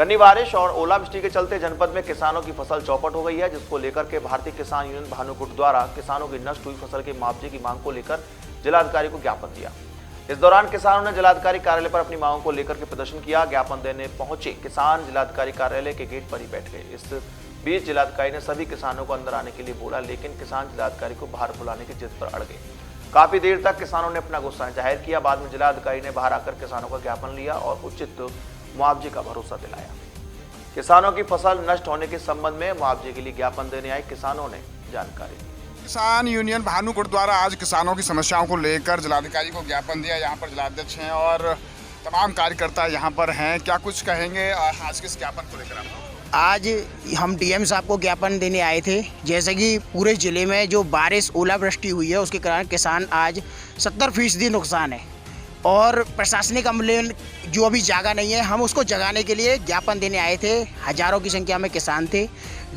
कन्नी बारिश और ओलावृष्टि के चलते जनपद में किसानों की फसल चौपट हो गई है, जिसको लेकर के भारतीय किसान यूनियन भानुकुट द्वारा किसानों की नष्ट हुई फसल के मुआवजे की मांग को लेकर जिलाधिकारी को ज्ञापन दिया। इस दौरान किसानों ने जिलाधिकारी कार्यालय पर अपनी मांगों को लेकर के प्रदर्शन किया। ज्ञापन देने पहुंचे किसान जिलाधिकारी कार्यालय के गेट पर ही बैठ गए। इस बीच जिलाधिकारी ने सभी किसानों को अंदर आने के लिए बोला, लेकिन किसान जिलाधिकारी को बाहर बुलाने की जिद पर अड़ गए। काफी देर तक किसानों ने अपना गुस्सा जाहिर किया। बाद में जिलाधिकारी ने बाहर आकर किसानों का ज्ञापन लिया और उचित मुआवजे का भरोसा दिलाया। किसानों की फसल नष्ट होने के संबंध में मुआवजे के लिए ज्ञापन देने आए किसानों ने जानकारी दी। किसान यूनियन भानुकुट द्वारा आज किसानों की समस्याओं को लेकर जिलाधिकारी को ज्ञापन दिया। यहाँ पर जिलाध्यक्ष हैं और तमाम कार्यकर्ता यहाँ पर हैं। क्या कुछ कहेंगे आज के इस ज्ञापन को लेकर आप? आज हम डीएम साहब को ज्ञापन देने आए थे। जैसे कि पूरे ज़िले में जो बारिश ओलावृष्टि हुई है उसके कारण किसान आज 70% नुकसान है और प्रशासनिक अमले जो अभी जागा नहीं है, हम उसको जगाने के लिए ज्ञापन देने आए थे। हजारों की संख्या में किसान थे।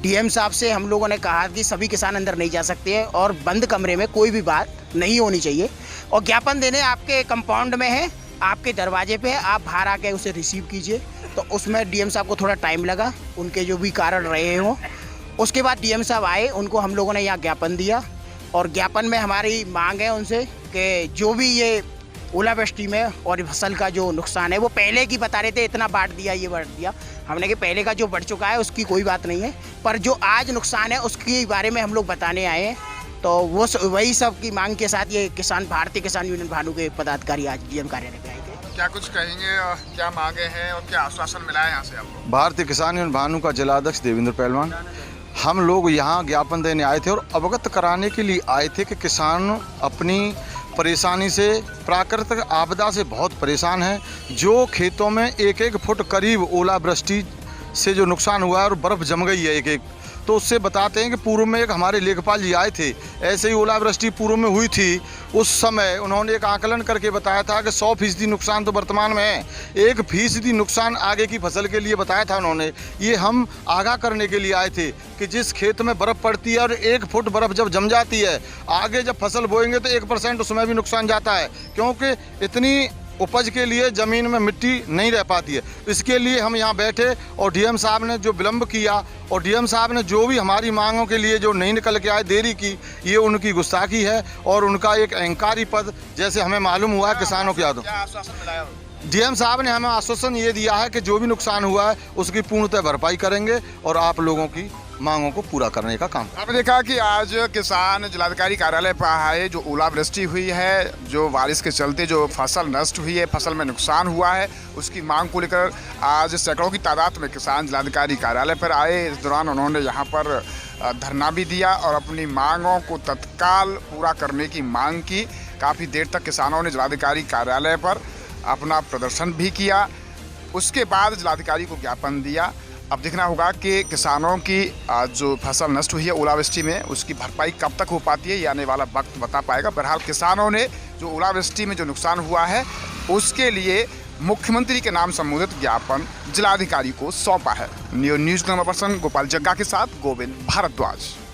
डीएम साहब से हम लोगों ने कहा कि सभी किसान अंदर नहीं जा सकते हैं और बंद कमरे में कोई भी बात नहीं होनी चाहिए और ज्ञापन देने आपके कंपाउंड में है, आपके दरवाजे पे है, आप बाहर आके उसे रिसीव कीजिए। तो उसमें डीएम साहब को थोड़ा टाइम लगा, उनके जो भी कारण रहे हों। उसके बाद डीएम साहब आए, उनको हम लोगों ने यहाँ ज्ञापन दिया और ज्ञापन में हमारी मांग है उनसे कि जो भी ये ओलावृष्टि में और फसल का जो नुकसान है वो पहले की बता रहे थे, इतना बांट दिया, ये बांट दिया। हमने कि पहले का जो बढ़ चुका है उसकी कोई बात नहीं है, पर जो आज नुकसान है उसके बारे में हम लोग बताने आए हैं। तो वो वही सब की मांग के साथ ये किसान भारतीय किसान यूनियन भानु के पदाधिकारी आज डीएम कार्यालय पे आए थे। क्या कुछ कहेंगे, क्या मांगे हैं और क्या आश्वासन मिला है यहाँ से आपको? भारतीय किसान यूनियन भानु का जिलाध्यक्ष देवेंद्र पहलवान, हम लोग यहाँ ज्ञापन देने आए थे और अवगत कराने के लिए आए थे कि किसान अपनी परेशानी से, प्राकृतिक आपदा से बहुत परेशान है। जो खेतों में 1-1 फुट करीब ओलावृष्टि से जो नुकसान हुआ है और बर्फ़ जम गई है 1-1, तो उससे बताते हैं कि पूर्व में एक हमारे लेखपाल जी आए थे, ऐसे ही ओलावृष्टि पूर्व में हुई थी। उस समय उन्होंने एक आकलन करके बताया था कि 100% नुकसान तो वर्तमान में है, 1% नुकसान आगे की फसल के लिए बताया था उन्होंने। ये हम आगाह करने के लिए आए थे कि जिस खेत में बर्फ़ पड़ती है और 1 फुट बर्फ़ जब जम जाती है, आगे जब फसल बोएंगे तो 1% उसमें भी नुकसान जाता है, क्योंकि इतनी उपज के लिए ज़मीन में मिट्टी नहीं रह पाती है। इसके लिए हम यहाँ बैठे और डीएम साहब ने जो विलम्ब किया और डीएम साहब ने जो भी हमारी मांगों के लिए जो नहीं निकल के आए, देरी की, ये उनकी गुस्ताखी है और उनका एक अहंकारी पद जैसे हमें मालूम हुआ है किसानों के यादों। क्या आश्वासन मिला है? डीएम साहब ने हमें आश्वासन ये दिया है कि जो भी नुकसान हुआ है उसकी पूर्णतः भरपाई करेंगे और आप लोगों की मांगों को पूरा करने का काम। आपने देखा कि आज किसान जिलाधिकारी कार्यालय पर आए। जो ओलावृष्टि हुई है, जो बारिश के चलते जो फसल नष्ट हुई है, फसल में नुकसान हुआ है, उसकी मांग को लेकर आज सैकड़ों की तादाद में किसान जिलाधिकारी कार्यालय पर आए। इस दौरान उन्होंने यहाँ पर धरना भी दिया और अपनी मांगों को तत्काल पूरा करने की मांग की। काफ़ी देर तक किसानों ने जिलाधिकारी कार्यालय पर अपना प्रदर्शन भी किया। उसके बाद जिलाधिकारी को ज्ञापन दिया। अब देखना होगा कि किसानों की जो फसल नष्ट हुई है ओलावृष्टि में, उसकी भरपाई कब तक हो पाती है, ये आने वाला वक्त बता पाएगा। बहरहाल किसानों ने जो ओलावृष्टि में जो नुकसान हुआ है उसके लिए मुख्यमंत्री के नाम संबोधित ज्ञापन जिलाधिकारी को सौंपा है। न्यूज़ पर्सन गोपाल जग्गा के साथ गोविंद भारद्वाज।